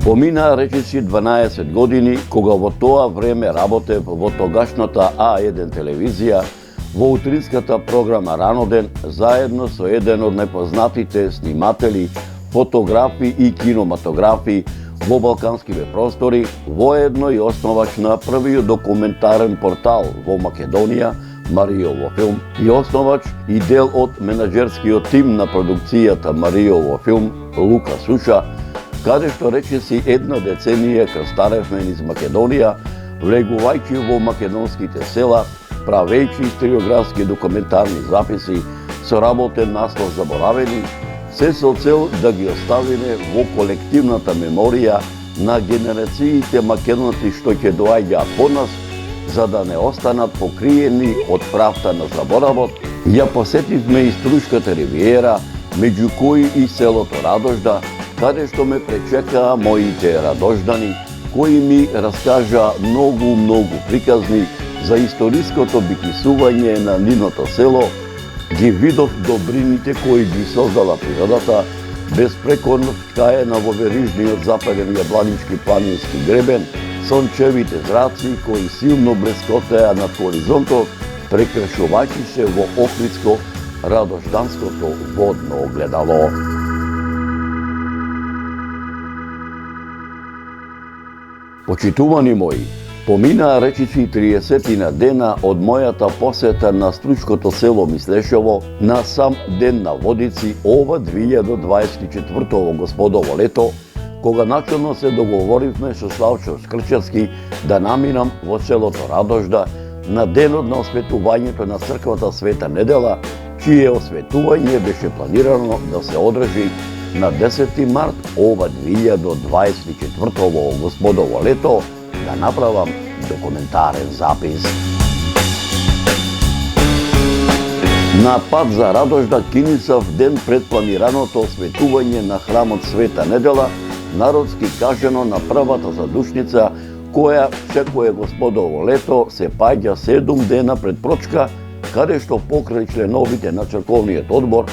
Помина речиси 12 години кога во тоа време работев во тогашната А1 телевизија, во утринската програма Раноден, заедно со еден од најпознатите сниматели, фотографи и кинематографи во балканските простори, воедно и основач на првиот документарен портал во Македонија, Маријово филм, и основач и дел од менаџерскиот тим на продукцијата Маријово филм, Лука Суша, каде што речиси една деценија крстаревме низ Македонија, влегувајќи во македонските села, правејќи историографски документарни записи со работен наслов Заборавени, се со цел да ги оставиме во колективната меморија на генерациите македонци што ќе доаѓаат по нас, за да не останат покриени од правта на заборавот. Ја посетивме и Струшката ривиера, меѓу кои и селото Радожда, каде што ме пречекаа моите радождани, кои ми раскажа многу приказни за историското битисување на нивното село. Ги видов добрините кои ги создала природата, безпрекорно ткаена во верижниот западен јабланички планински гребен, сончевите зраци кои силно блескотеа над хоризонтот, прекрашувајќи се во Охридско радожданското водно огледало. Почитувани мои, поминаа речиси 30 дена од мојата посета на Стручкото село Мислешево на сам ден на Водици ова 2024 господово лето, кога начално се договоривме со Славчо Скрчевски да наминам во селото Радожда на денот на осветувањето на црквата Света Недела, чие осветување беше планирано да се одржи на 10 март ова 2024 господово лето, да направам документарен запис. На пат за Радожда кинисав ден пред планираното осветување на храмот Света Недела, народски кажано на првата задушница, која секое господово лето се паѓа 7 дена пред прочка, каде што покрај членовите на црковниот одбор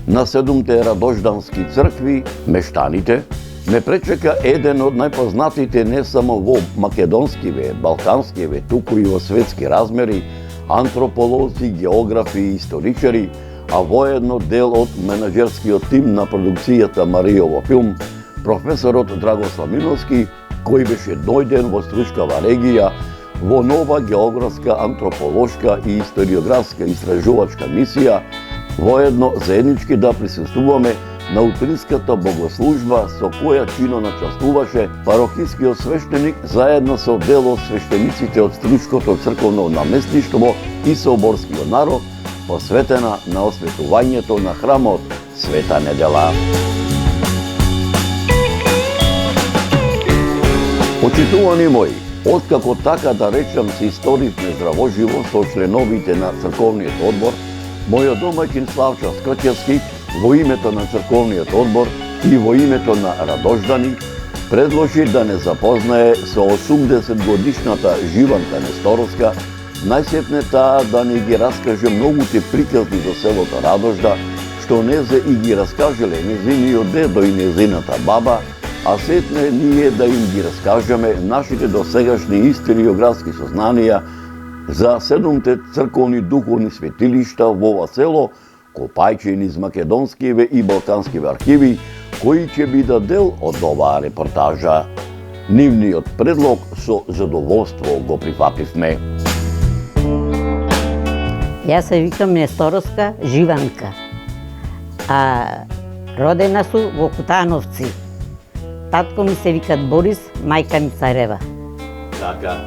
на 7 радождански цркви, мештаните, ме пречека еден од најпознатите не само во македонскиве, балканскиве, туку и во светски размери, антрополози, географи и историчари, а воедно дел од менаџерскиот тим на продукцијата Маријово филм, професорот Драгослав Миновски, кој беше дојден во Струшкава регија во нова географска, антрополошка и историографска истражувачка мисија, воедно заеднички да присуствуваме на утринската богослужба со која чино начествуваше парохискиот свештеник заедно со дел од свештениците од Струшкото црковно наместништво и соборскиот народ, посветена на осветувањето на храмот Света Недела. Почитувани мои, откако така да речам се историвме здравоживо со членовите на црковниот одбор, мојот домаќин Славчо Скрчевски во името на црковниот одбор и во името на радождани предложи да не запознае со 80 годишната Живанка Несторовска, најсетне таа да не ги раскаже многуте приказни за селото Радожда, што незе и ги раскажеле незиниот дедо и незината баба, а сетне ние да им ги раскажеме нашите досегашни историографски сознанија за 7 црковни духовни светилишта во ова село, копајќи низ македонскиве и балканскиве архиви, кои ќе биде дел од оваа репортажа. Нивниот предлог со задоволство го прифативме. Јас се викам Несторовска Живанка, а родена су во Кутановци. Татко ми се викат Борис, мајка ми Царева. Така.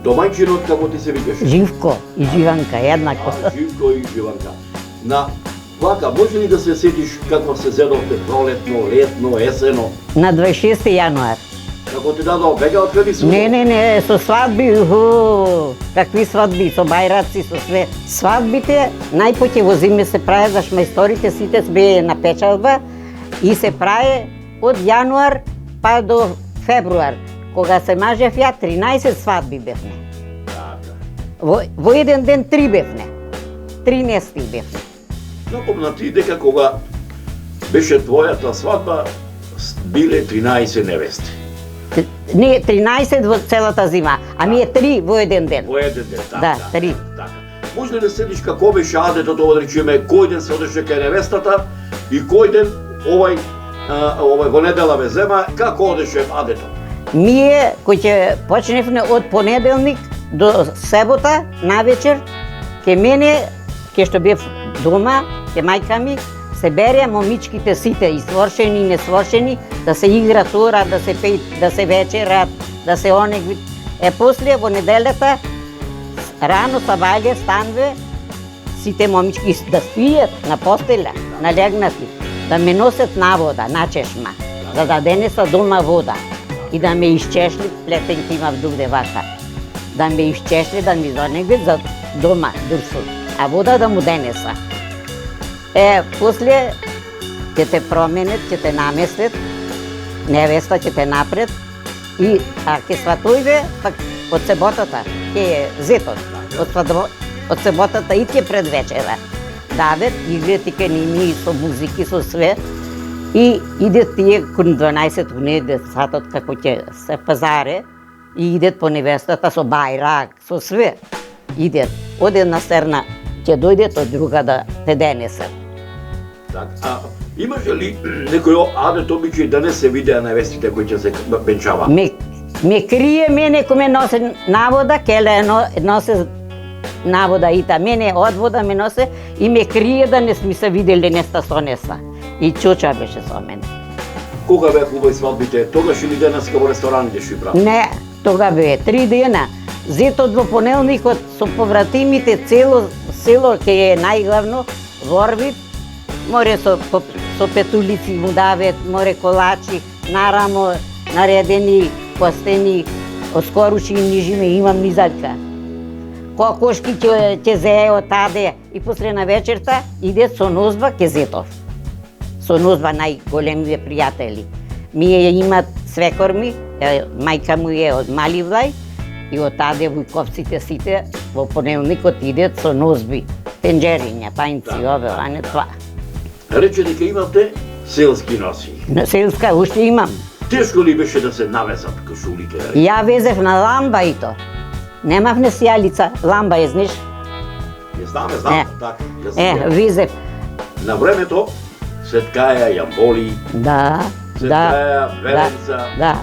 Домајчинот како ти се викаше? Живко и Живанка, еднакво. Живко и Живанка. На вака, може ли да се сетиш какво се зедовте пролетно, летно, есено? На 26 јануар. Како ти дадо, бега откади се? Не, со свадби, какви свадби, со бајраци, со све. Свадбите најпоќе во зиме се прави, заш мајсторите сите беа на печалба и се прави од јануар па до февруар. Кога се мажев ја, 13 свадби бевне. Во еден ден 3 бевне. 13 бевне. Напомна ти дека кога беше твојата свадба, биле 13 невести. Не, 13 во целата зима, а ми е 3 во еден ден. Во еден ден, така. Да, 3. Така. Може ли да седиш како беше адето тоа, да речеме, кој ден се одеше кај невестата и кој ден овој во недела ве зема, како одеше адето? Ние, кој ќе почневме од понеделник до сабота, навечер, ке мене, ке што бев дома, ке мајка ми, се бере момичките сите, и свршени и несвршени, да се игра тура, да се пеј, да се вечерат, да се онегви. После во неделята, рано сабајле, станве, сите момички да спијат на постеля, налегнати, да ме носат на вода, на чешма, за да денеса дома вода и да ме изчешли, плетенки имав дугде вака, да ме изчешли, да ми донегвит за дома, дурсул, а вода да му денеса. После ќе те променет, ќе те наместет, невеста ќе те напред, и ќе сватојве, пак од саботата ќе е зетот, од саботата и ќе пред вечера. Давет, играт и канини, со музики, со све, и идет тие кон 12 години децатот како ќе се пазаре, и идет по невестата со бајрак, со све. Идет, од една страна ќе дојдет, од друга да те денесат. Так, имаше ли некој адет обичај да не се видеа невестите кои ќе се венчава? Ме крие мене кој ме носе навода, келе носе навода и та мене одвода ме носе и ме крие да не сме се видели неста со неста. И чуча беше со мене. Кога беа хубави свадбите? Тогаш или денеска во ресторан идеш и прави? Не, тога бе 3 дена. Зетот во понеделникот со повратимите цело село ке е најглавно ворви, море со петулици му давет, море колачи, нарамо наредени постени, оскоручи и нижиме, имам низалка. Кокошки ќе зее од таде и после на вечерта иде со нозба ке зетов. Со нозба најголемиве пријатели. Мие имат свекорми, мајка му е од Мали Влај, и од таде вујковците сите во понеделникот идет со нозби, пенџериња, пајнци, ове, а не това. Рече дека имате селски носи. На селска уште имам. Тешко ли беше да се навезат кошулите? Ја везев на ламба и то. Немав не сијалица, ламба е, знаеш? Не знам, така. Везев. На времето се ткаја јамболи, Да, се ткаја веренца. Да,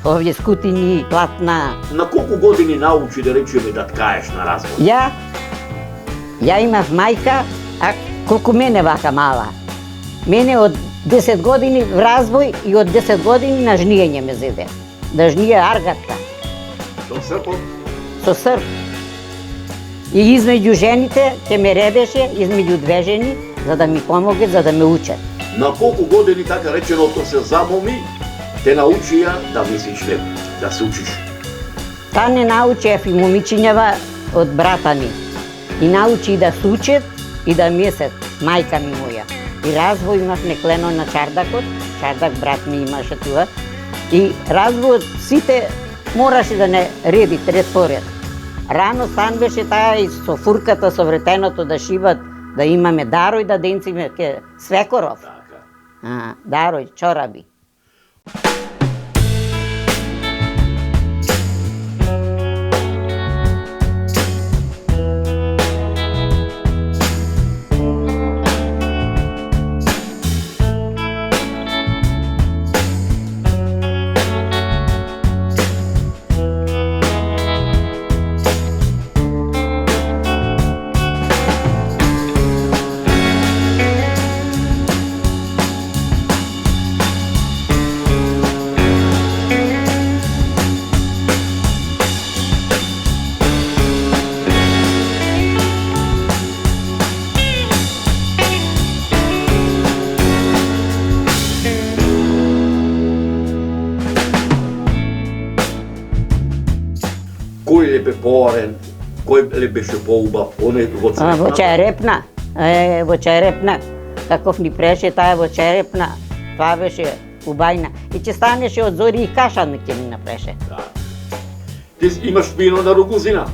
овие скутини, платна. На колку години научи да речеме да ткаеш на развод? Ја имав мајка, а колку мене вака мала. Мене од 10 години в развој и од 10 години на жнијење ме зеде. Да жние аргатка. Со српот? Со срп. И измеѓу жените ќе ме редеше, измеѓу две жени, за да ми помоге, за да ме учат. На колку години, така реченото, се замоми, те научија да мислиш леп, да се учиш? Та не научев и момичињава од брата ми. И научи да се учат и да месат, мајка ми моја. И развој имав неклено на чардакот, чардак брат ми имаше туа. И развојот сите мораше да не реди ред по ред. Рано стан беше таа и со фурката, со вретеното да шиват, да имаме дарој да денциме ке свекоров. Така. Дарој, чораби. Кој ли бе поорен, кој ли беше поубав, оне во црепна? Во черепна, во черепна, каков ни преше таа во черепна, тоа беше убајна. И ќе станеше од зори и каша ќе ни напреше. Да. Ти имаш пино на Рогузина?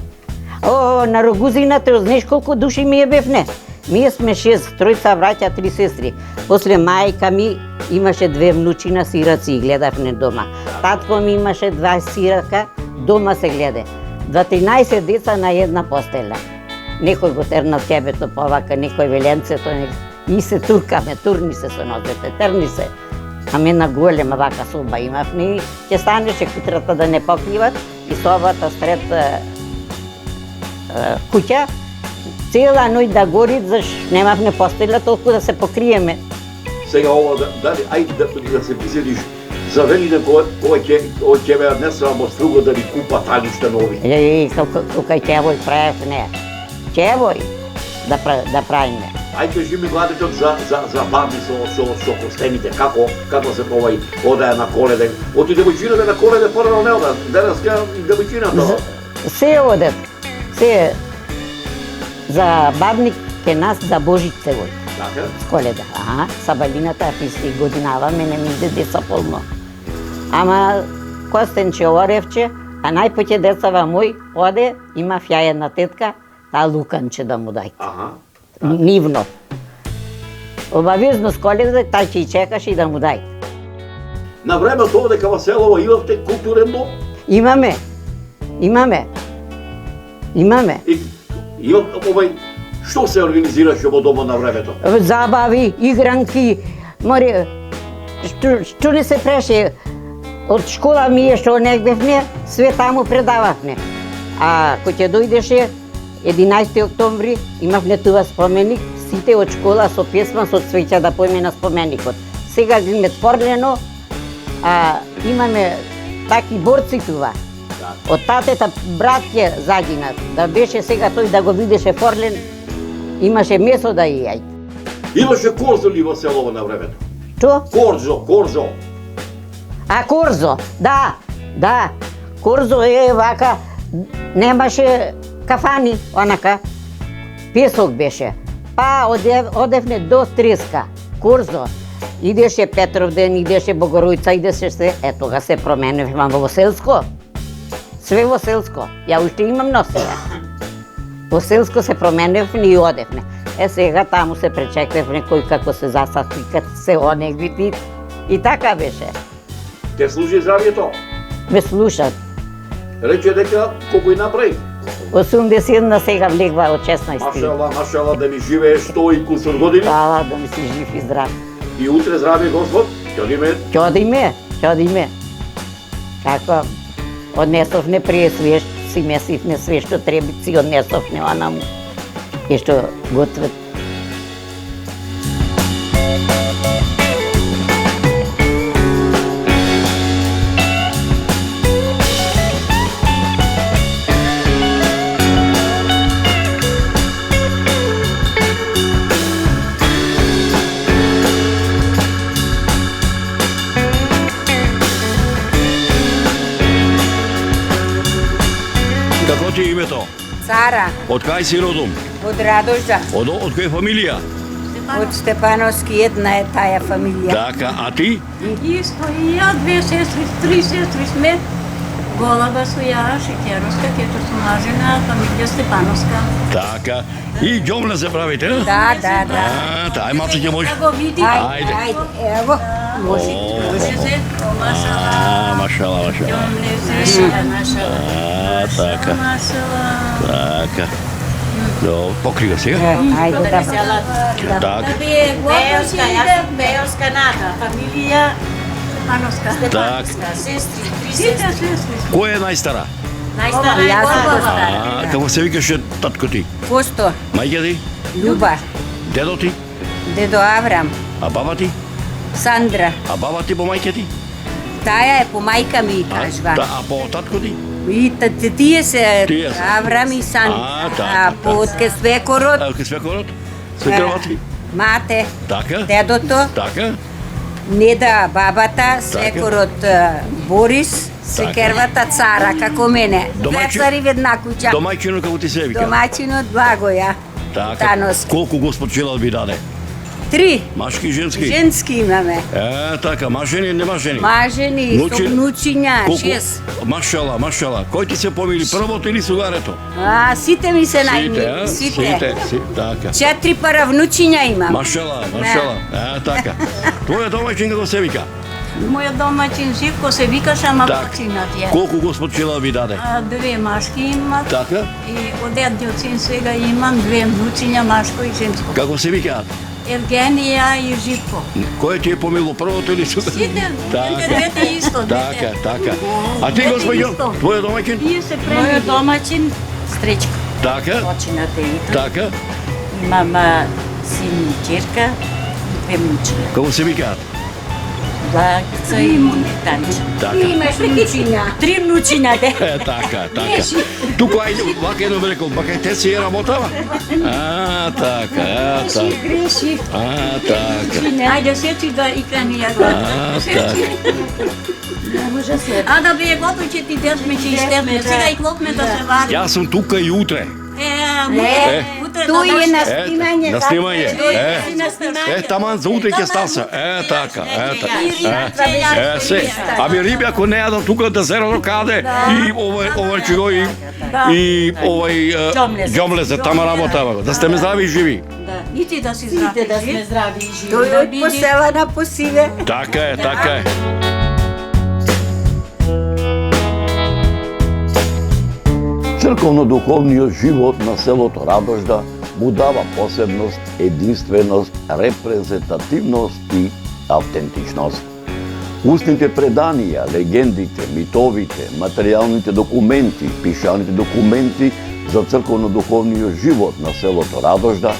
На Рогузината, знаеш колку души ми е бевне? Ние сме 6, тројца браќа, 3 сестри. После мајка ми имаше 2 внучина сираци и гледавме дома. Татко ми имаше 2 сирака, дома се гледа. 13 деца на една постела. Некој го терна ќебето повака, некој веленцето, и се туркаме, турни се со нозете, терни се. Ама една голема вака соба имавме и ќе станеше кутрата да не покриват и собата сред куќа, цела ноќ да гори, заш немавме постела, толку да се покриеме. Сега ова, дали, ајде да се приседиш за Велине кој ќе ме не само струга да ни купа талишта нови. Тука ќевој правев, не. Ќевој да правиме. Ајде кажи ми младите за баби со костените, како се овај одеа на Коледа. Оти девојчината на Коледа порано не одат, денеска и девојчината. Се одат, се за бабник ке нас за Божице вој. Така? С Коледа, Сабалината, писи годинава, мене ми иде деца полно. Ама Костенче Оревче, а најпоќе децава мој оде, имав ја една тетка, та Луканче да му дај. Нивно. Обавезно с Коледа, тај ќе и чекаше и да му дај. На времето овде кај Васелово имавте културен дом? Имаме. И овај, што се организираше во домот на времето? Забави, игранки, море, што не се преше, од школа ми што не бевме, све таму предававме. А кој ќе дојдеше 11 октомври, имавме тоа споменик, сите од школа со песма, со цвеќа да поеме на споменикот. Сега ги отворено, а имаме таки борци това. Од татета брат ќе загинат, да беше сега тој да го видеше форлен, имаше месо да и јај. Имаше корзо ли во селово на времето? Што? Корзо. А корзо, да. Корзо е вака, немаше кафани, онака, песок беше. Па одевне до Треска, корзо. Идеше Петровден, идеше Богорујца, идеше се, тога се променевме во селско. Све во селско, ја уште имам носија. Во селско се променевме и одевме. Сега таму се пречеквевме кој како се засаки, кад се онегвити и така беше. Те служи здравието? Ме слушат. Рече дека колку и направи. 81 сега влегва од 16. Машала да ми живееш 100 и кусор години. Фала да ми си жив и здрав. И утре здрави Господ, ќе одиме. Како однесовне прие све, си месивне све што требици, однесовне онаму. И што гответ. Како ти е името? Цара, Од кај си родом? од Радожа, Од која фамилија? од Степановски, една е тая фамилија. Така, а ти? Исто и ја, 2 сестри, 3 сестри сме. Голаба су ја, Шекеровска, кето су мажена, фамилија Степановска. Така. И ѓомна се правите, не? Да. Ај малце ќе може. Да го види. Ајде. Ево. Може се, машала. Машала. Јомне се, машала. Така. Така. Покрива сега. Ајде да. Така. Бејовска ната, фамилија Степановска. Так. Сестри, 3 Сите сестри. сестри. Кој е најстара? Најстара е Јас сум Голаба. стара. Како се викаше татко ти? Косто, Мајка ти? Љуба, Дедо ти? дедо Аврам, А баба ти? Сандра. А баба ти по мајка ти? Тая е по мајка ми кажва. А по татко ти? И тие се Тие се. Аврам и Сандра. А, така, А по отке свекорот, Ке свекорот? Свекорот ти? мате, Така? дедото, Така? Неда бабата, свекорот Борис, свекервата Цара, како мене. Две цари в една куќа. Домајчино како ти се вика? Домаќинот Благоја. Така. Таноски. Колку Господ желал би даде? 3. Машки и женски? Женски имаме. Така, мажени и немажени? Мажени, со Внучи- внучиња, Колку? 6. Машала. Кој ти се помили, првото или сугарето? Сите ми се Сите, најмили. Сите, така. 4 пара внучиња имам. Машала. Така. Твоја домаќин како се вика? Мојот домаќин Живко се викаше, ама Так. починат е. Колку Господ Чила ви даде? Две машки имат. Така? И од едниот син сега имам две внучиња, машко и женско. Како се викаат? Евгенија и Живко. Кој ти е помило првото или сите? Сите, Така. двете исто. Така, така. А ти, Двете господјо, исто. твоја домаќин? Тие се Мојот премили. домаќин Стречко, Така, почината и така. имам син и ќерка и две внучиња. Како се викаат? Блаца и Танча. Така. Имаш внучиња. Три внучиња де. Така, така. Туку ајде, вака едно рекол, бака те си е работава? Така, така. Греши. Така. Ајде сечи да икранија го. Така. Да бе готови че ти десме че истепне. Сега и клопме да се вари. Јас сум тука и утре. Утре Тој е на Ете, снимање. на снимање. на снимање. Таман за утре ќе стаса. Така, така. И Се, ами риби ако не јадам тука да се каде и овој чего и овој ѓомлезе тама работава. Да сте ме здрави и живи. И ти да си здрави. Да сме здрави и живи. Тој од посела на посиве. Така е, така е. Црковно-духовниот живот на селото Радожда му дава посебност, единственост, репрезентативност и автентичност. Устните преданија, легендите, митовите, материјалните документи, пишаните документи за црковно-духовниот живот на селото Радожда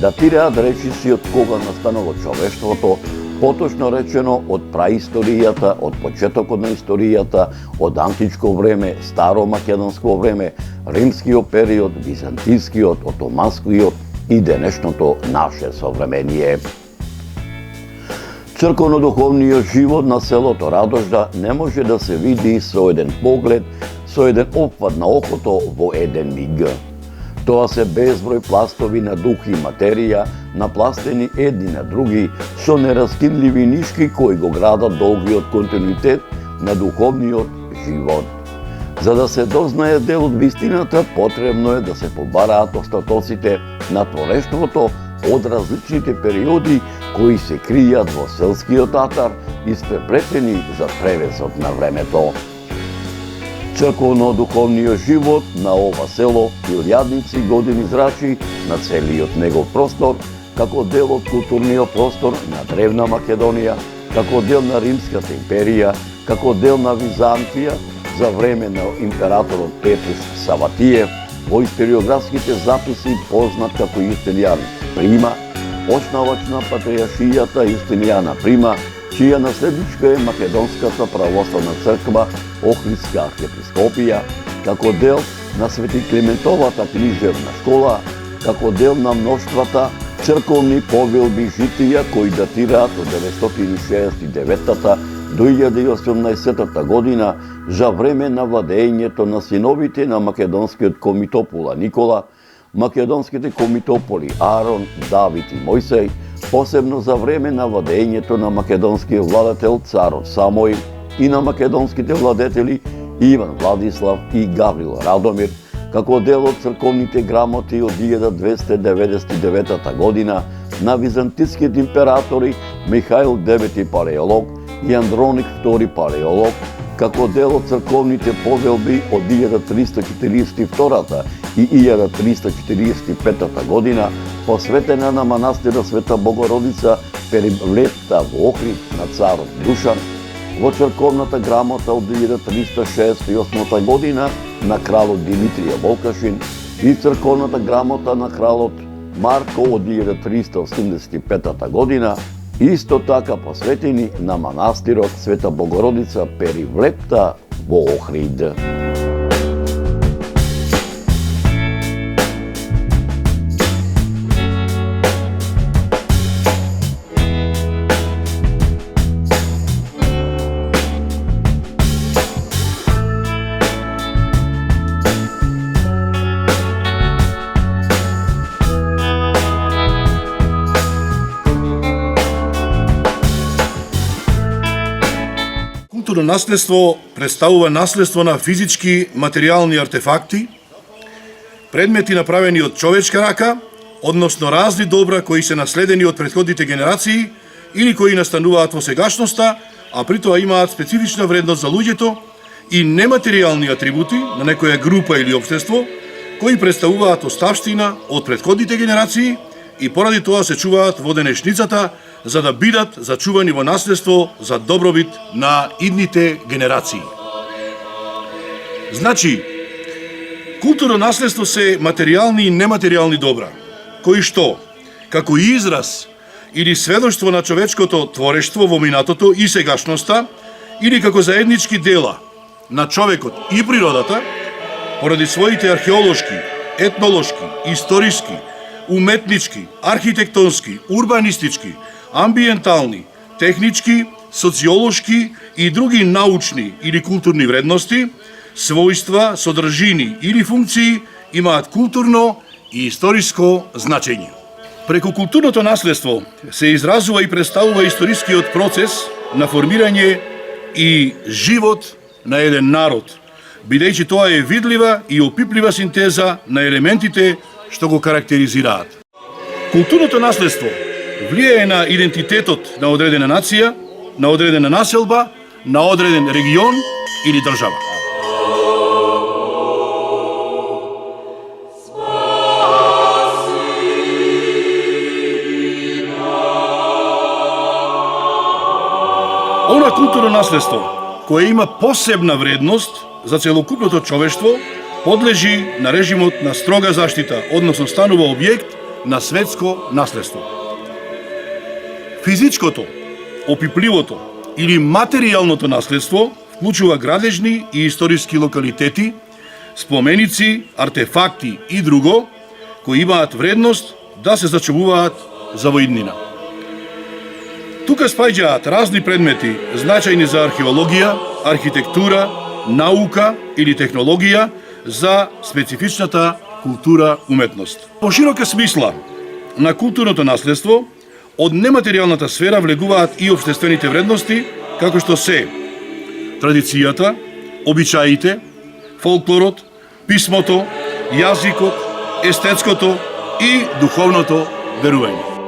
датираат речиси од кога настанало човештвото, поточно речено од праисторијата, од почетокот на историјата, од античко време, старо македонско време, римскиот период, византискиот, отоманскиот и денешното наше современие. Црковно-духовниот живот на селото Радожда не може да се види со еден поглед, со еден опфат на окото во еден миг. Тоа се безброј пластови на дух и материја, напластени едни на други, со нераскинливи нишки кои го градат долгиот континуитет на духовниот живот. За да се дознае дел од вистината, потребно е да се побараат остатоците на творештвото од различните периоди кои се кријат во селскиот атар, испрепретени за превесот на времето. Црковно-духовниот живот на ова село илјадници години зрачи на целиот негов простор, како дел од културниот простор на древна Македонија, како дел на Римската империја, како дел на Византија за време на императорот Петус Саватиев, во историографските записи познат како Јустинијан Прима, основач на патриаршијата Јустинијана Прима, чија наследничка е Македонската православна црква Охридска архиепископија, како дел на Свети Климентовата книжевна школа, како дел на мноштвата црковни повелби житија кои датираат од 969 до 1018 година за време на владењето на синовите на македонскиот комитопола Никола, македонските комитополи Арон, Давид и Мојсеј, посебно за време на владењето на македонскиот владетел царот Самој и на македонските владетели Иван Владислав и Гаврил Радомир, како дел од црковните грамоти од 1299 година на византискиот императори Михаил IX Палеолог и Андроник II Палеолог, како дел од црковните повелби од 1342 и 1345 година, посветена на манастирот Света Богородица Перивлетта во Охрид на царот Душан, во црковната грамота од 1368 година на кралот Димитрија Волкашин и црковната грамота на кралот Марко од 1385 година, исто така посветени на манастирот Света Богородица Перивлетта во Охрид. Културно наследство представува наследство на физички материјални артефакти, предмети направени од човечка рака, односно разни добра кои се наследени од претходните генерации или кои настануваат во сегашноста, а при тоа имаат специфична вредност за луѓето, и нематеријални атрибути на некоја група или општество, кои представуваат оставштина од претходните генерации и поради тоа се чуваат во денешницата за да бидат зачувани во наследство за добробит на идните генерации. Значи, културно наследство се материјални и нематеријални добра, кои што, како израз или сведоштво на човечкото творештво во минатото и сегашноста, или како заеднички дела на човекот и природата, поради своите археолошки, етнолошки, историски, уметнички, архитектонски, урбанистички, амбиентални, технички, социолошки и други научни или културни вредности, својства, содржини или функции имаат културно и историско значење. Преку културното наследство се изразува и представува историскиот процес на формирање и живот на еден народ, бидејќи тоа е видлива и опиплива синтеза на елементите што го карактеризираат. Културното наследство влијае на идентитетот на одредена нација, на одредена населба, на одреден регион или држава. Она културно наследство, кое има посебна вредност за целокупното човештво, подлежи на режимот на строга заштита, односно станува објект на светско наследство. Физичкото, опипливото или материјалното наследство вклучува градежни и историски локалитети, споменици, артефакти и друго, кои имаат вредност да се зачувуваат за во иднина. Тука спаѓаат разни предмети значајни за археологија, архитектура, наука или технологија, за специфичната култура уметност. По широка смисла на културното наследство, од нематеријалната сфера влегуваат и општествените вредности, како што се традицијата, обичаите, фолклорот, писмото, јазикот, естетското и духовното верување.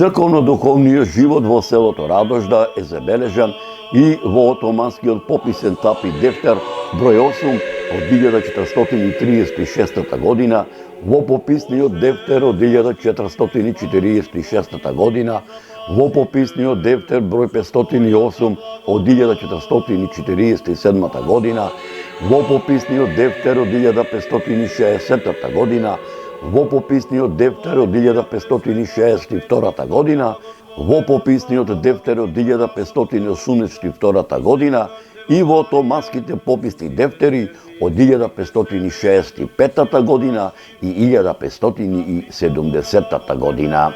Црковно-духовниот живот во селото Радожда е забележан и во отоманскиот пописен тапи дефтер број 8 од 1436 година, во пописниот дефтер од 1446 година, во пописниот дефтер број 508 од 1447 година, во пописниот дефтер од 1560 година, во пописниот дефтер од 1562 година, во пописниот дефтер од 1582 година и во отоманските пописни дефтери од 1565 година и 1570 година.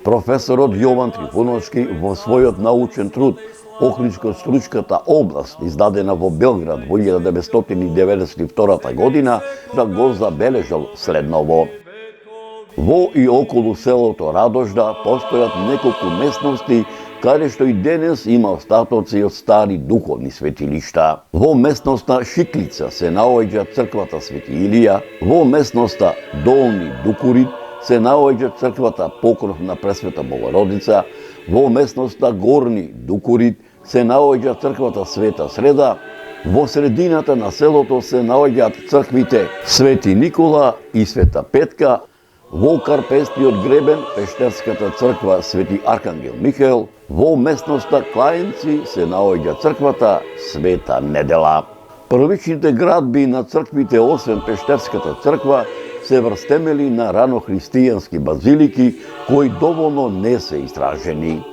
Професорот Јован Трифуновски во својот научен труд Охридско-Стручката област, издадена во Белград во 1992 година, да го забележал следново. Во и околу селото Радожда постојат неколку местности каде што и денес има остатоци од стари духовни светилишта. Во местноста Шиклица се наоѓа црквата Свети Илија, во местноста Долни Дукурит се наоѓа црквата Покров на Пресвета Богородица, во местноста Горни Дукурит се наоѓа црквата Света Среда, во средината на селото се наоѓаат црквите Свети Никола и Света Петка, во Карпестиот гребен пештерската црква Свети Архангел Михаел, во местноста Клајенци се наоѓа црквата Света Недела. Првичните градби на црквите освен пештерската црква се врстемели на ранохристијански базилики кои доволно не се истражени.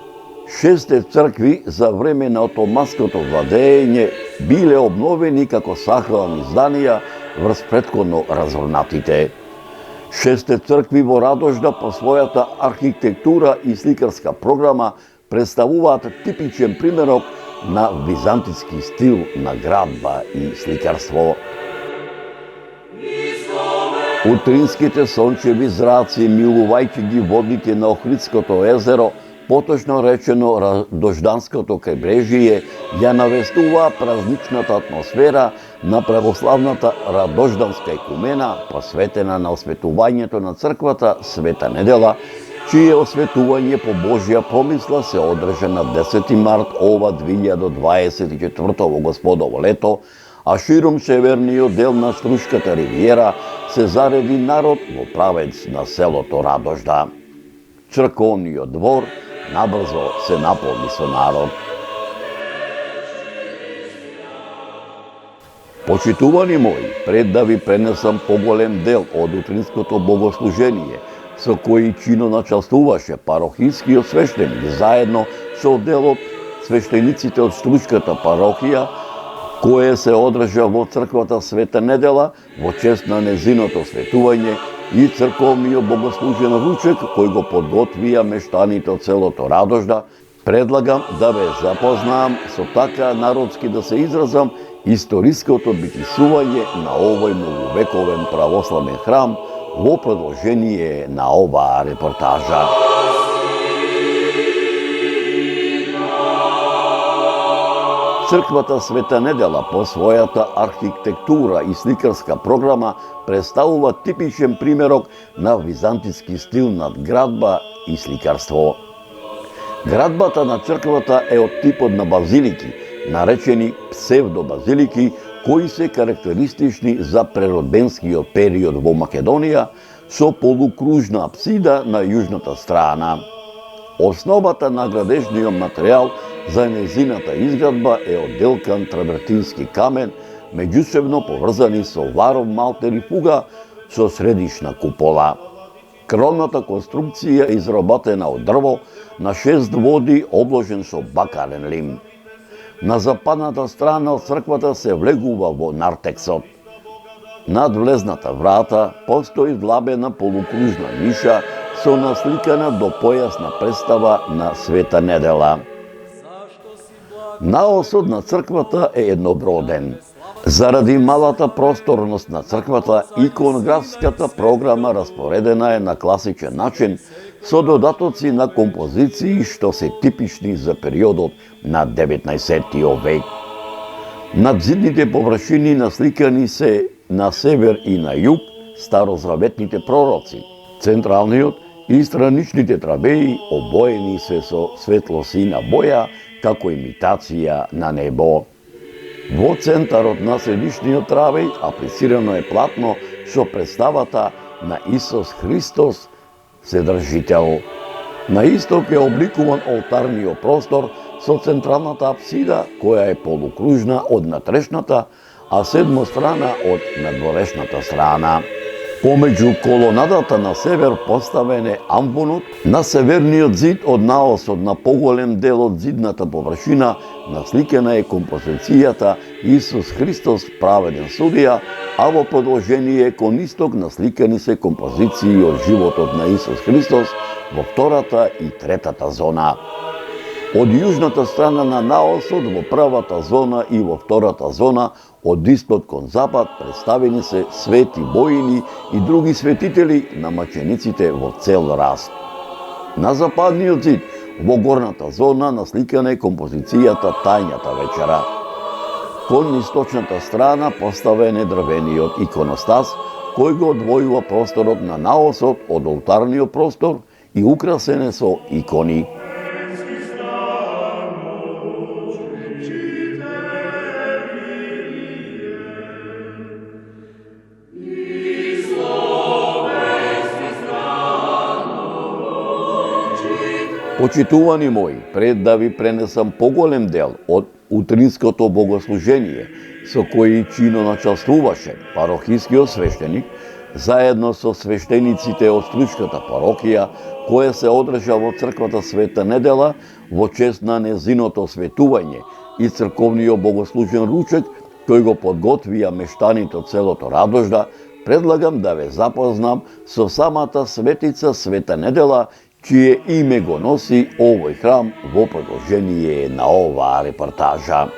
Шесте цркви за време на отоманското владење биле обновени како сакрални зданија врз претходно разорнатите. Шесте цркви во Радожда по својата архитектура и сликарска програма представуваат типичен примерок на византиски стил на градба и сликарство. Утринските сончеви зраци, милувајќи ги водите на Охридското езеро, поточно речено Радожданското крајбрежје, ја навестува празничната атмосфера на православната Радожданска екумена, посветена на осветувањето на црквата Света недела, чие осветување по Божја промисла се одржа на 10 март ова 2024 во Господово лето, а широм северниот дел на Струшката ривиера се зареди народ во правец на селото Радожда. Црковниот двор набрзо се наполни со народ. Почитувани мои, пред да ви пренесам поголем дел од утринското богослужение, со кој чино началствуваше парохискиот свештеник заедно со делот свештениците од Струшката парохија, кое се одржа во црквата Света недела во чест на незиното светување и црковниот богослужен ручек кој го подготвија мештаните од селото Радожда, предлагам да ве запознаам со така народски да се изразам историското битисување на овој многувековен православен храм во продолжение на оваа репортажа. Црквата Света недела по својата архитектура и сликарска програма представува типичен примерок на византиски стил надградба и сликарство. Градбата на црквата е од типот на базилики, наречени псевдобазилики, кои се карактеристични за преродбенскиот период во Македонија, со полукружна апсида на јужната страна. Основата на градежниот материјал за незината изградба е одделкан травертински камен, меѓусебно поврзани со варов малтер и фуга со средишна купола. Кровната конструкција е изработена од дрво на 6 води обложен со бакарен лим. На западната страна од црквата се влегува во нартексот. Над влезната врата постои вдлабена полукружна ниша со насликана до појасна представа на Света недела. Наосот на црквата е едноброден. Заради малата просторност на црквата, иконографската програма распоредена е на класичен начин со додатоци на композиции што се типични за периодот на 19 век. Над зидните површини насликани се на север и на југ старозаветните пророци. Централниот и страничните трабеи обоени се со светлосина боја како имитација на небо. Во центарот на средишниот травеј аплицирано е платно со представата на Исус Христос, Вседржител. На исток е обликуван олтарниот простор со централната апсида, која е полукружна од натрешната, а седмострана од надворешната страна. Помеѓу колонадата на север поставен е амбонот, на северниот зид од наосот на поголем дел од зидната површина насликена е композицијата Исус Христос праведен судија, а во продолжение кон исток насликани се композиции од животот на Исус Христос во втората и третата зона. Од јужната страна на наосот во првата зона и во втората зона од исток кон запад представени се свети боини и други светители на мачениците во цел раст. На западниот зид во горната зона насликана е композицијата Тајната вечера. Кон источната страна поставен е дрвениот иконостас, кој го одвојува просторот на наосот од олтарниот простор и украсен е со икони. Почитувани мои, пред да ви пренесам поголем дел од утринското богослужение, со кој чино началствуваше парохискиот свештеник, заедно со свештениците од Стручката парокија, која се одржа во црквата Света Недела во чест на незиното светување и црковниот богослужен ручек, кој го подготвија мештаните од селото Радожда, предлагам да ве запознам со самата светица Света Недела, чие име го носи овој храм во продолжение на оваа репортажа.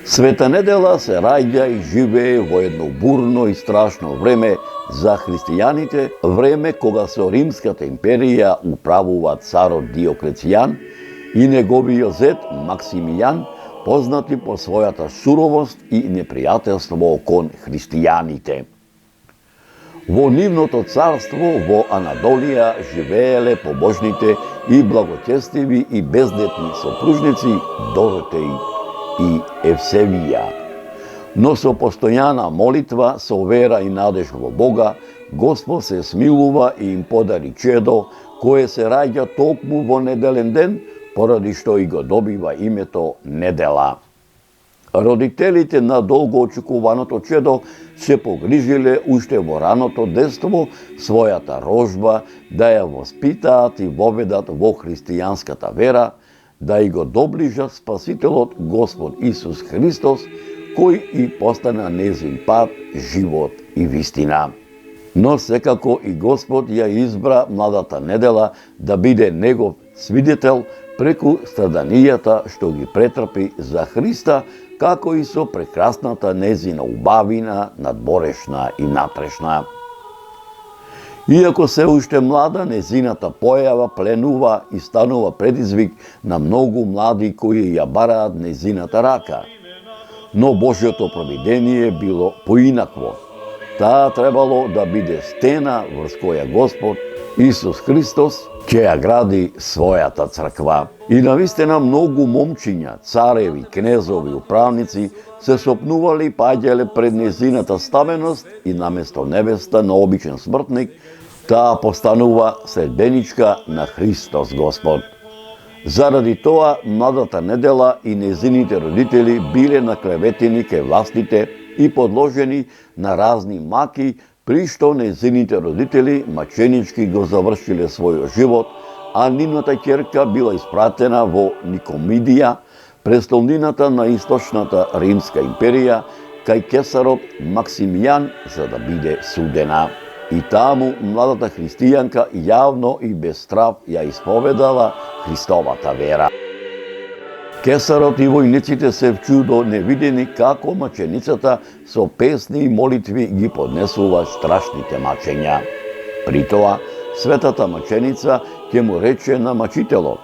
Света Недела се раѓа и живее во едно бурно и страшно време за христијаните, време кога со Римската империја управува царот Диоклецијан и неговиот зет Максимијан, познати по својата суровост и непријателство кон христијаните. Во нивното царство во Анадолија живееле побожните и благочестиви и бездетни сопружници Доротеј и Евсевија. Но со постојана молитва, со вера и надеж во Бога, Господ се смилува и им подари чедо, кое се раѓа токму во неделен ден, поради што и го добива името Недела. Родителите на долго очекуваното чедо се погрижиле уште во раното детство својата рожба да ја воспитаат и воведат во христијанската вера, да и го доближат Спасителот Господ Исус Христос, кој и постана незин пат, живот и вистина. Но секако и Господ ја избра младата Недела да биде негов свидетел преку страданијата што ги претрпи за Христа, како и со прекрасната незина убавина, надборешна и напрешна. Иако се уште млада, незината појава пленува и станува предизвик на многу млади кои ја бараат незината рака. Но Божјото провидение било поинакво. Таа требало да биде стена врз која Господ Исус Христос ќе ја гради својата црква. И навистина многу момчиња, цареви, кнезови, управници се сопнували паѓале пред незината ставеност и наместо невеста на обичен смртник, таа постанува следбеничка на Христос Господ. Заради тоа, младата Недела и незините родители биле наклеветени кај властите и подложени на разни маки, при што незините родители маченички го завршиле својот живот, а нивната ќерка била испратена во Никомидија, престолнината на источната Римска империја, кај кесарот Максимијан, за да биде судена. И таму младата христијанка јавно и без страв ја исповедала Христовата вера. Кесарот и војниците се вчудо невидени како маченицата со песни и молитви ги поднесува страшните мачења. При тоа, светата маченица ќе му рече на мачителот: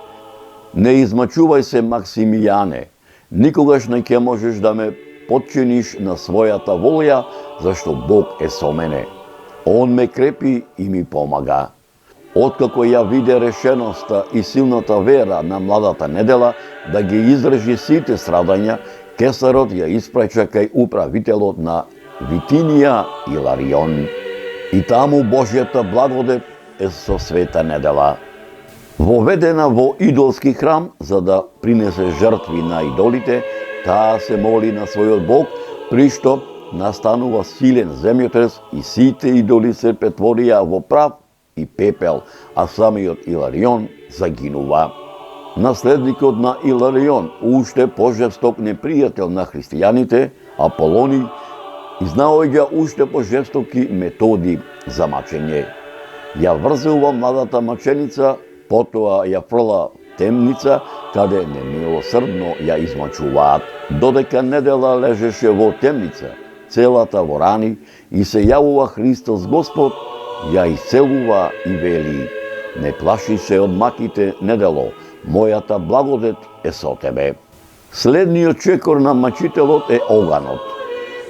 "Не измачувај се, Максимијане, никогаш не ќе можеш да ме подчиниш на својата волја, зашто Бог е со мене. Он ме крепи и ми помага." Откако ја виде решеноста и силната вера на младата Недела да ги издржи сите страдања, кесарот ја испраќа кај управителот на Витинија Иларион. И таму Божјата благодет е со Света Недела. Воведена во идолски храм за да принесе жртви на идолите, таа се моли на својот Бог, при што настанува силен земјотрес и сите идоли се претворија во прав и пепел, а самиот Иларион загинува. Наследникот на Иларион, уште пожесток непријател на христијаните, Аполони, изнаоѓа уште пожестоки методи за мачење. Ја врзува младата маченица, потоа ја фрла темница, каде немилосрдно ја измачуваат. Додека Недела лежеше во темница, целата во рани, и се јавува Христос Господ, ја исцелува и вели: "Не плаши се од маките, Недело, мојата благодет е со тебе." Следниот чекор на мачителот е оганот.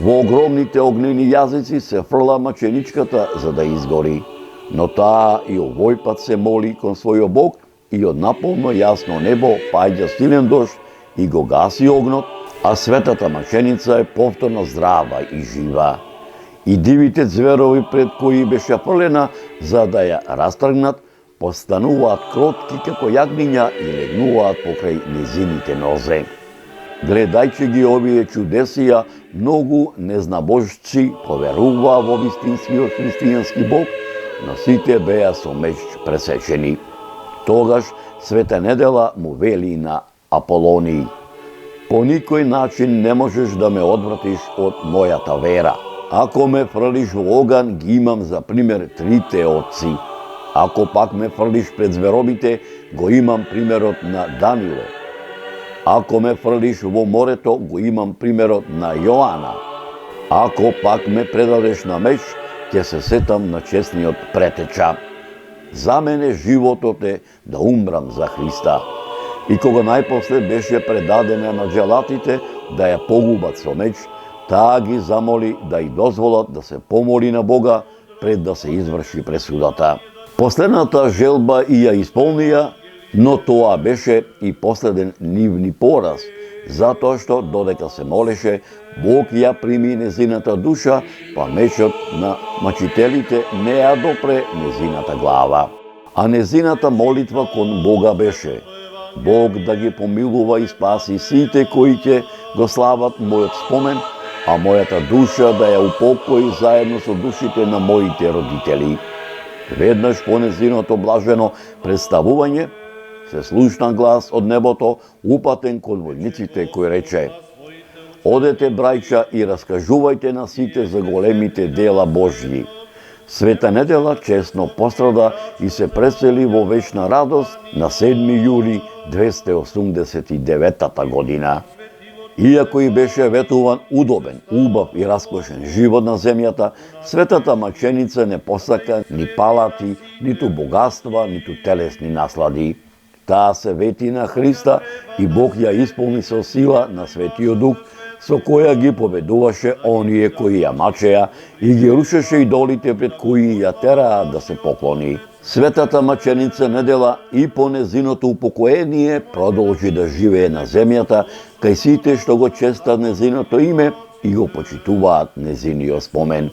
Во огромните огнени јазици се фрла маченичката за да изгори, но таа и овој пат се моли кон својот Бог и од наполно јасно небо паѓа силен дожд и го гаси огнот, а светата маченица е повторно здрава и жива. И дивите зверови пред кои беше фрлена за да ја растргнат, постануваат кротки како јагниња и легнуваат покрај незините нозе. Гледајќи ги овие чудесија, многу незнабожци поверуваа во вистинскиот христијански Бог, но сите беа со меч пресечени. Тогаш Света Недела му вели на Аполонии: по никој начин не можеш да ме одвратиш од мојата вера. Ако ме фрлиш во оган, ги имам за пример трите отци. Ако пак ме фрлиш пред зверобите, го имам примерот на Данило. Ако ме фрлиш во морето, го имам примерот на Јоана. Ако пак ме предадеш на меч, ќе се сетам на честниот претеча. За мене животот е да умрам за Христа. И кога најпосле беше предадена на джелатите да ја погубат со меч, таа ги замоли да и дозволат да се помоли на Бога пред да се изврши пресудата. Последната желба и ја исполнија, но тоа беше и последен нивни пораз, затоа што додека се молеше, Бог ја прими незината душа, па мечот на мачителите не ја допре незината глава. А незината молитва кон Бога беше: Бог да ги помилува и спаси сите кои ќе го слават мојот спомен, а мојата душа да ја упокои заедно со душите на моите родители. Веднаш по незиното блажено представување се слушна глас од небото, упатен кон војниците, кој рече: одете, брајча, и раскажувајте на сите за големите дела Божји. Света Недела честно пострада и се пресели во вечна радост на 7 јули 289 година. Иако и беше ветуван удобен, убав и раскошен живот на земјата, светата маченица не посака ни палати, ниту богатства, ниту телесни наслади. Таа се вети на Христа и Бог ја исполни со сила на Светиот Дух, со која ги победуваше оние кои ја мачеа и ги рушеше идолите пред кои ја тераа да се поклони. Светата маченица Недела и по незиното упокоение продолжи да живее на земјата кај сите што го честат незиното име и го почитуваат незиниот спомен.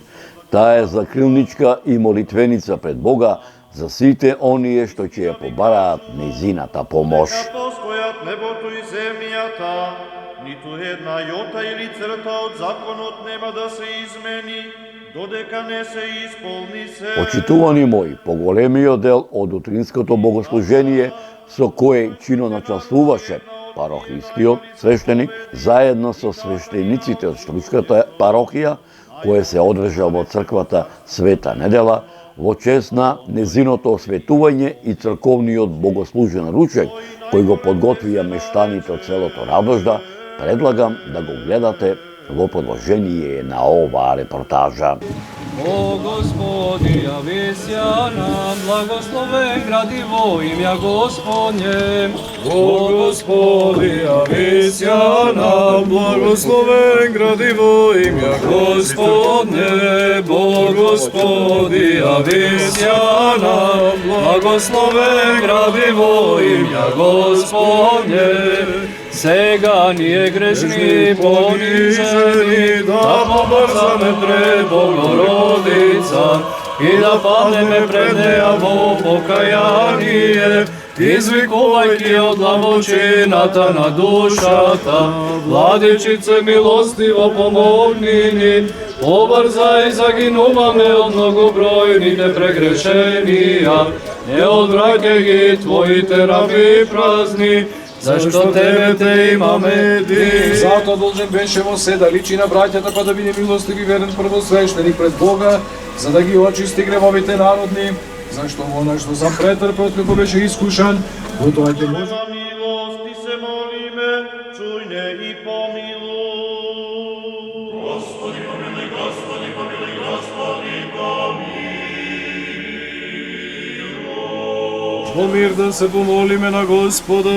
Таа е закрилничка и молитвеница пред Бога за сите оние што ќе ја побараат незината помош. Постојат небото и земјата, ниту една јота или црта од законот нема да се измени, додека не се исполни се. Почитувани мои, поголемиот дел од утринското богослужение со кое чино начествуваше парохискиот свештеник, заедно со свештениците од Штручката парохија, кое се одржа во црквата Света Недела, во чест на незиното осветување и црковниот богослужен ручек, кој го подготвија мештаните од селото Радожда, предлагам да го гледате во продолжение на оваа репортажа. О Господи, јавися нам, благословен гради во имја Господње. О Господи, јавися нам, благословен гради во имја Господње. О Господи, јавися нам, благословен гради во имја Господње. Сега ние грешни, понижени, да побрзаме пред Богородица и да паднеме пред неја во покаяние, извикувајќи од длабочината на душата. Владичице милостиво помогни ни, побрзај, загинуваме од многобројните прегрешенија, не одвраќај ги Твоите раби празни, зашто Тебе те имаме ти. Затоа должен беше во се да личи на браќата, па да биде милостив и верен првосвещеник пред Бога, за да ги очисти гревовите народни, зашто она што сам претрпел како беше искушан, во тоа ќе може. За милост ти се молиме, чуј не и помилуј. Господи помилуј, Господи помилуј, Господи помилуј. Во мир да се помолиме на Господа.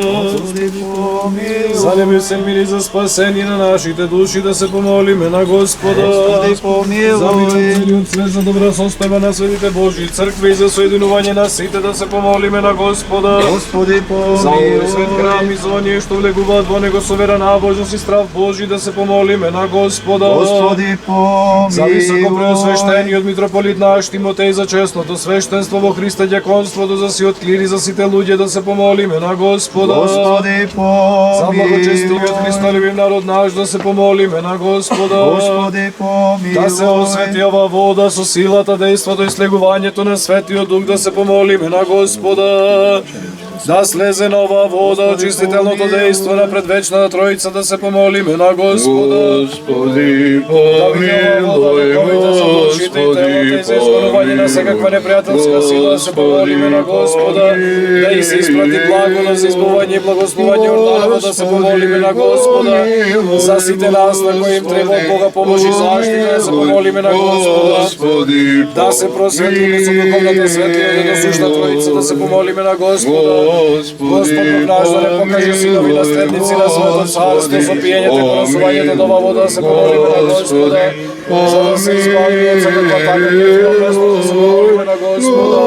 За небесен мир и за спасение на нашите души да се помолиме на Господа. За мир целиот свет, за добра состојба на светите Божји цркви и за соединување на сите да се помолиме на Господа. За овој свет храм и за оние што влегуваат во него со вера, набожност и страв Божји да се помолиме на Господа. За високо преосвещениот митрополит наш Тимотеј, за честното свештенство во Христа ѓаконството, за сиот клир и за сите луѓе да се помолиме на Господа. За благочестивиот Христолюбив народ наш да се помолиме на Господа. Да се освети ова вода со силата, дејството и слегувањето на Светиот Дух да се помолиме на Господа. Да слезе на оваа вода очистителното дејство на предвечната Троица да се помолиме на Господа. Господи, помилуј, Господи, за изгонување на секаква непријателска сила да се помолиме на Господа. Да и се испрати благодат за избавување и благословување Орданова да се помолиме на Господа. За сите нас на кои им треба од Бога помош и заштита да се помолиме на Господа. Да се просветиме со духовната светлина и досушна Троица да се помолиме на Господа. Господ Бог наш да не покаже синови наследници на своето царство со пиењето и порасувањето од ова вода да се помолиме на Господа. За да се избави од секаква така грефно да се помолиме на Господа.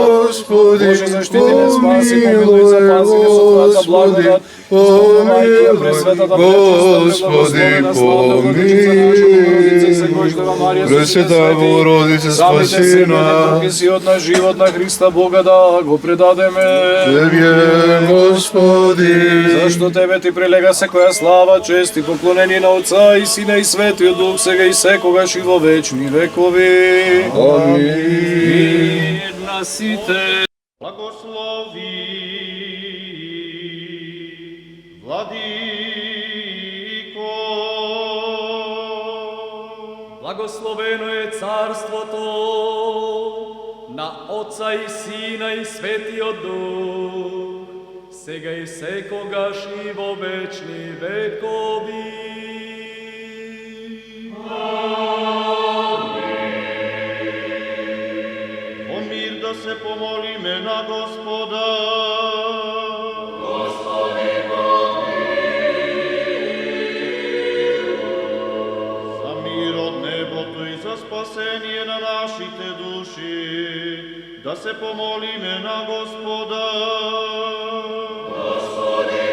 Боже, заштити не, спаси, помилуј, запази не со Твојата благодат. Спомнувајќи ја пресветата пречиста, благословена, славна владичица наша Богородица и Всегождева Марија, Пресвета Богородице, спаси нас. Сиот на живот на Христа Бога да го предадеме. Тебе, Господи. Зашто Тебе Ти прилега секоја слава, чест и поклонение на Отца и Сина и Светиот Дух, сега и секогаш и во вечни векови. Амин. На сите. Благослови, Владико. Благословено е царството на Отца и Сина и Светиот Дух, сега и секогаш и во вечни векови. О мир да се помолиме на Господа. Господи, за мир од небото и за спасение на нашите души, да се помолиме на Господа. Господи,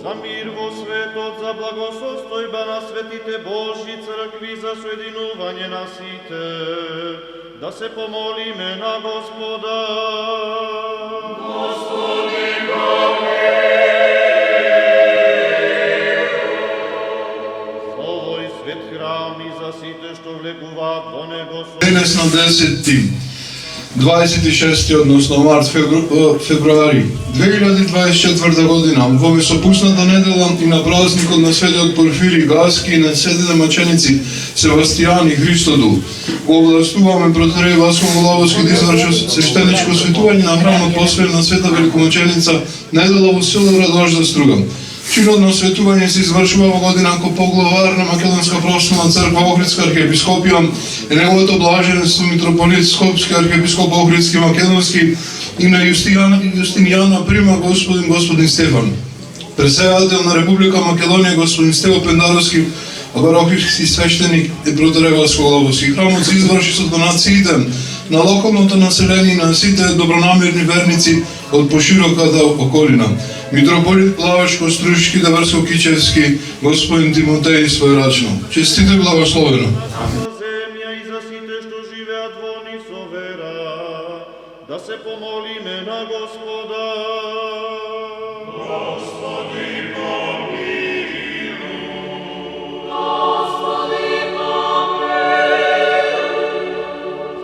за мир во светот, за благосостојба на светите Божји цркви, за соединување на сите, да се помолиме на Господа. Господи, за овој свет храм и за сите што влегуваат во него со... Денес на 26. односно март февруари 2024 година во месопусната недела и на празникот на светиот Порфири Гаски и на светите маченици Севастијан и Христодул го овластуваме протереј Васко Голавовски да изврши свештеничко светување на храмот посвет на света великомаченица недела во село Радожда Струга. Чинот на светување се извршува во година како поглавар на Македонска православна црква Охридска архиепископија и неговото блаженство митрополит Скопски архиепископ Охридски Македонски и на Јустинијана Прима господин Стефан. Председател на Република Македонија господин Стево Пендаровски, Охридски свештеник и протереј Васко Голавовски. Храмот се изврши со донациите на локалното население и на сите добронамерни верници од пошироката околина. Митрополит Плавачко Струшки Даварско Кичевски, господин Тимотеј својрачно. Честите благословено. За земја и за сите што живеат во ни со вера, да се помолиме на Господа. Господи, помилуј. Господи, помилуј.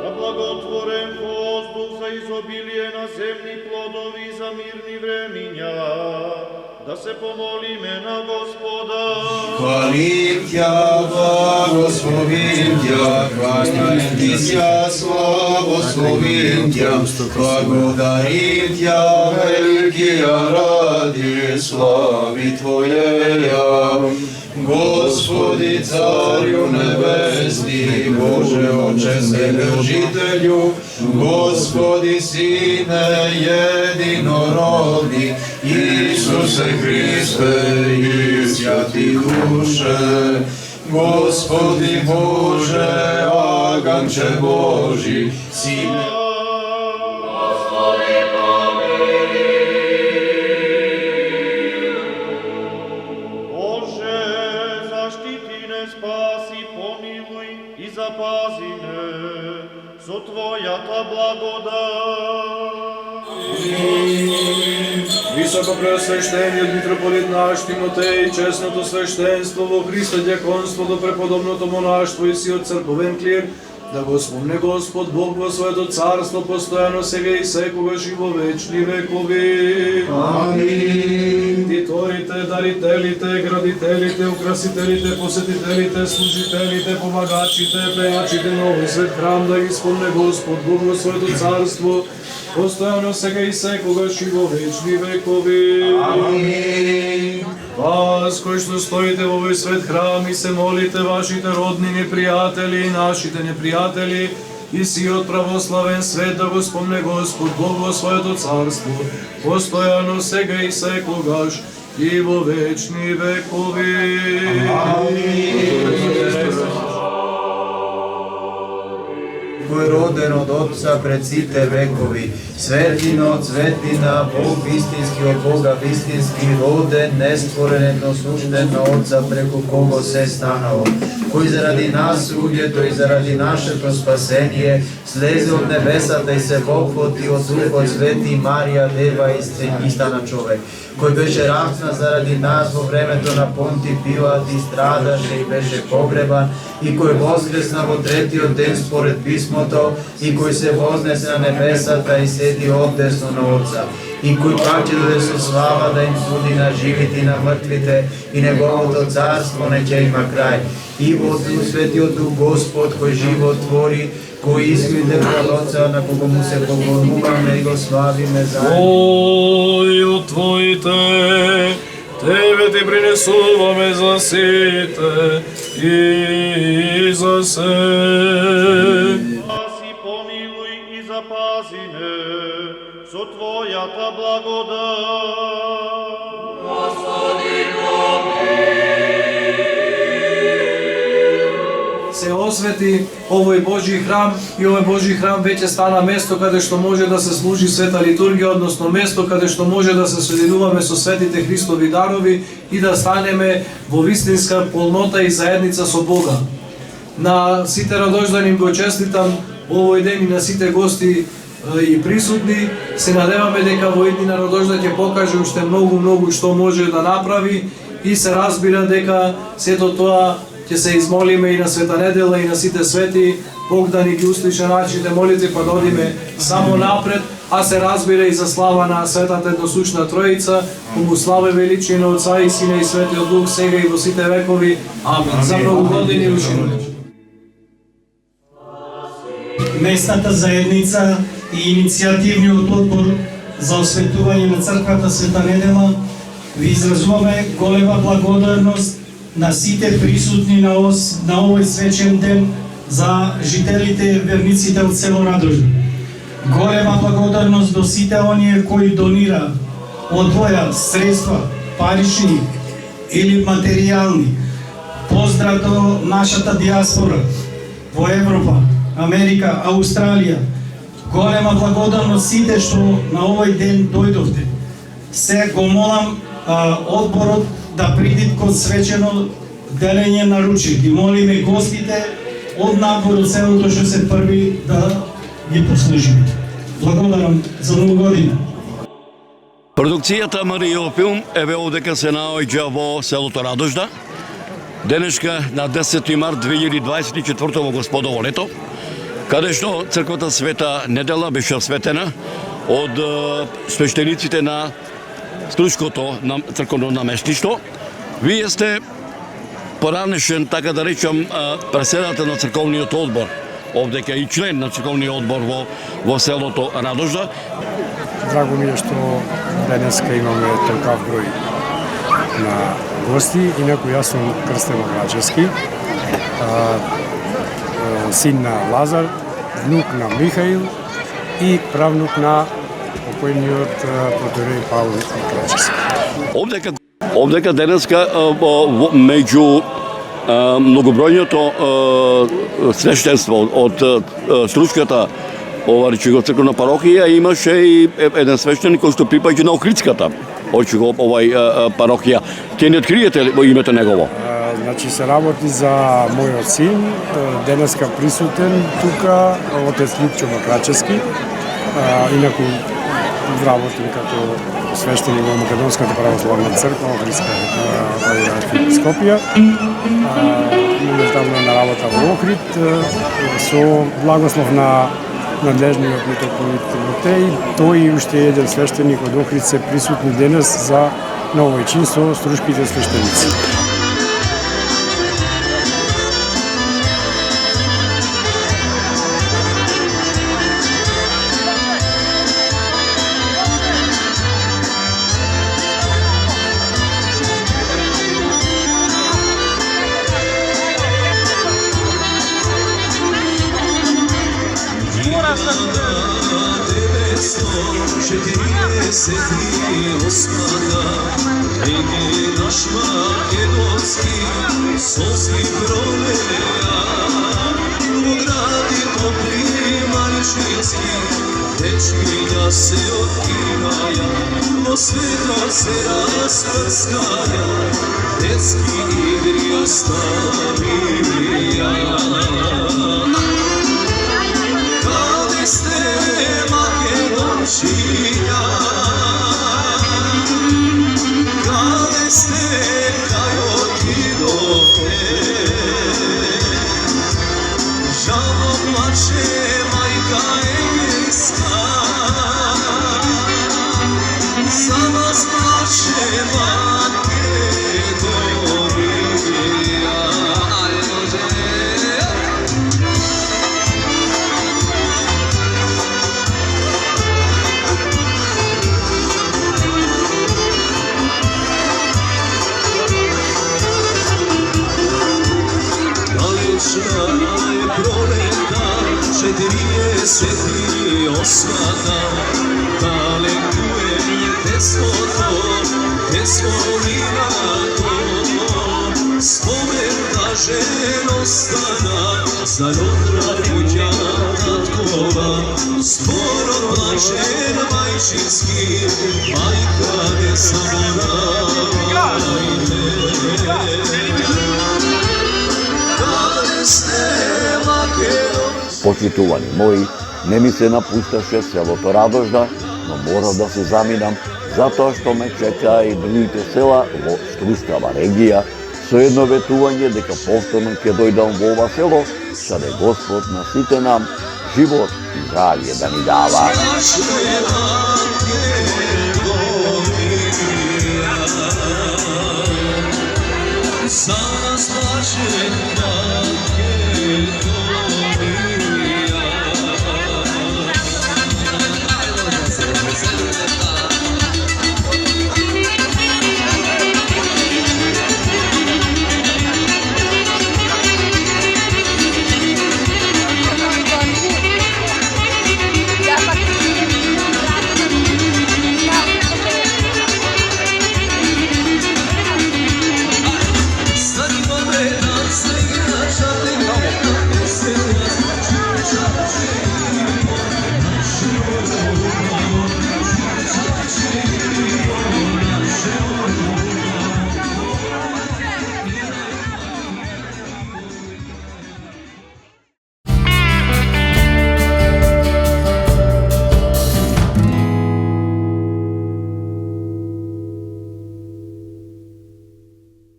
За благотворен воздух, за изобилие на земни плодови, за мирни времиња, да се помолиме на Господа. Хвалим Тя, благословим Тя, кланяем Ти ся, славословим Тя, благодарим Тя, великия ради слави Твоея. Господи, Царю Небесний, Боже Отче Вседержителю, Господи, Сине Единородний, Ісусе Христе і Святі Душе, Господи Боже, Агнче Божий, Сине. Запази ме со Твојата благодат. Високо преосвещениот митрополит наш Тимотеј, честното свештенство во Христа дјаконство до преподобното монаштво и сиот црковен клир, да го спомне Господ Бог во своето царство постојано сега и секогаш и во вечни векови. Амин. Титорите, дарителите, градителите, украсителите, посетителите, служителите, помагачите, пејачите на овој свет храм да ги спомне Господ Бог во своето царство постојано сега и секогаш и во вечни векови. Амин. Вас, кои што стоите во овој свет храм и се молите вашите родни непријатели и нашите непријатели и сиот православен свет да го спомне Господ Бог во своето царство, постојано сега и секогаш и во вечни векови. Кој роден од Отца пред сите векови, светлина од светлина, Бог вистински од Бога вистински, роден, нестворен, едносущен на Отца преку кого се станало, кој заради нас, луѓето, и заради нашето спасение, слезе од небесата и се воплоти од Духот Свети Марија Дева и стана човек, кој беше рафна заради нас во времето на Понти Пилат и страдаше и беше погребан, и кој воскресна во третиот ден според писмото, и кој се вознесе на небесата и седи одесно на Отца, и кој пак ќе дојде со слава да им суди на живите и на мртвите, и неговото царство не ќе има крај. И во Светиот Дух Господ кој живот твори, кој искриде пред Отца, на кого му се поклонуваме и го славиме заедно. Ој од Твоите, Тебе Ти принесуваме за сите и за се. Спаси, помилуј и запази ме со Твојата благодат. Се освети овој Божји храм и овој Божји храм веќе стана место каде што може да се служи света литургија, односно место каде што може да се соединуваме со светите Христови дарови и да станеме во вистинска полнота и заедница со Бога. На сите родождани им го честитам овој ден и на сите гости и присутни. Се надеваме дека во иднина родожда ќе покаже уште многу што може да направи и се разбира дека сето тоа ќе се измолиме и на Света недела и на сите свети, Бог да ни ги услиша нашите молитви, па да одиме само напред, а се разбира и за слава на Светата едносущна Троица, кому славе величие на Отца и Сина и Светиот Дух, сега и во сите векови. Амин. За многу години ушино. Местната заедница и иницијативниот одбор за осветување на црквата Света недела ви изразуваме голема благодарност на сите присутни на овој свечен ден за жителите верниците од село Радожа. Голема благодарност до сите оние кои донира, одвоја средства, парични или материјални. Поздрав до нашата диаспора во Европа, Америка, Аустралија. Голема благодарност сите што на овој ден дојдовте. Се го молам одборот да придит кон свечено делење на ручек. Ги молиме гостите од надвор од селото што се први да ги послужиме. Благодарам за многу година. Продукцијата Марио Филм еве овдека се наоѓа во селото Радожда. Денешка на 10 март 2024 во Господово лето, каде што црквата Света недела беше осветена од свештениците на Струшкото црковно намештишто. Вие сте поранешен, така да речам, преседател на црковниот одбор, овдека и член на црковниот одбор во селото Радожда. Драго ми е што денеска имаме толкав број на гости, инаку јас сум Крстен Граđевски, син на Лазар, внук на Михаил и правнук на покојниот протоиерей Павле Граđевски. Овдека денеска меѓу многобројното свештенство од Струската црковна парохија имаше и еден свештеник кој што припаѓа на Охридската парохија. Ти не откриете во името негово? Значи се работи за мојот син, денеска присутен тука, отец Липчо Макрачевски, инаку работим като свештеник во Македонската православна црква, Охридска архиепископија. Моментално на работа во Охрид, со благослов на надлежниот митрополит Тимотеј, тој и уште еден свештеник од Охрид се присутни денес за на овој чин со струшките свештеници. Почитувани мои, не ми се напушташе селото Радожда, но морав да се заминам, затоа што ме чека и другите села во Струскава регија, со едно ветување дека повторно ќе дојдам во ова село, каде Господ на сите нам живот и здравје да ни дава. За нас плаче